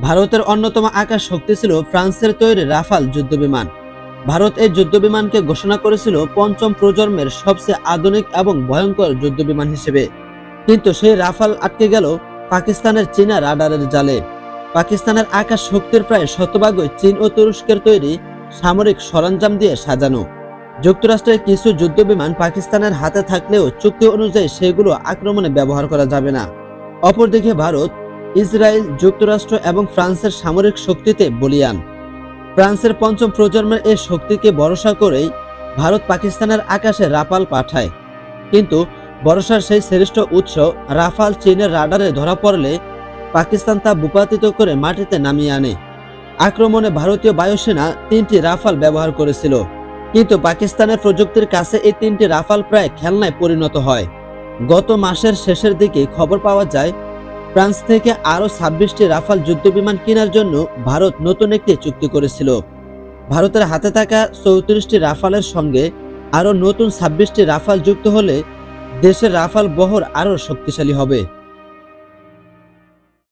ভারতের অন্যতম আকাশ শক্তি ছিল ফ্রান্সের তৈরি রাফাল যুদ্ধবিমান। ভারত এই যুদ্ধবিমানকে ঘোষণা করেছিল পঞ্চম প্রজন্মের সবচেয়ে আধুনিক এবং ভয়ঙ্কর যুদ্ধবিমান হিসেবে। কিন্তু সেই রাফাল আটকে গেল পাকিস্তানের চীনা রাডারের জালে। পাকিস্তানের আকাশ শক্তির প্রায় শতভাগই চীন ও তুরস্কের তৈরি সামরিক সরঞ্জাম দিয়ে সাজানো। যুক্তরাষ্ট্রের কিছু যুদ্ধবিমান পাকিস্তানের হাতে থাকলেও চুক্তি অনুযায়ী সেগুলো আক্রমণে ব্যবহার করা যাবে না। অপরদিকে ভারত, ইসরায়েল, যুক্তরাষ্ট্র এবং ফ্রান্সের সামরিক শক্তিতে বলীয়ান। ফ্রান্সের পঞ্চম প্রজন্মের এই শক্তিকে ভরসা করেই ভারত পাকিস্তানের আকাশে রাফাল পাঠায়। কিন্তু ভরসার সেই শ্রেষ্ঠ উৎস রাফাল চীনের রাডারে ধরা পড়লে পাকিস্তান তা ভূপাতিত করে মাটিতে নামিয়ে আনে। আক্রমণে ভারতীয় বায়ুসেনা 3টি রাফাল ব্যবহার করেছিল, কিন্তু পাকিস্তানের প্রযুক্তির কাছে এই 3টি রাফাল প্রায় খেলনায় পরিণত হয়। গত মাসের শেষের দিকে খবর পাওয়া যায়, ফ্রান্স থেকে আরও 26টি রাফাল যুদ্ধবিমান কেনার জন্য ভারত নতুন একটি চুক্তি করেছিল। ভারতের হাতে থাকা 34টি রাফালের সঙ্গে আরও নতুন 26টি রাফাল যুক্ত হলে দেশের রাফাল বহর আরও শক্তিশালী হবে।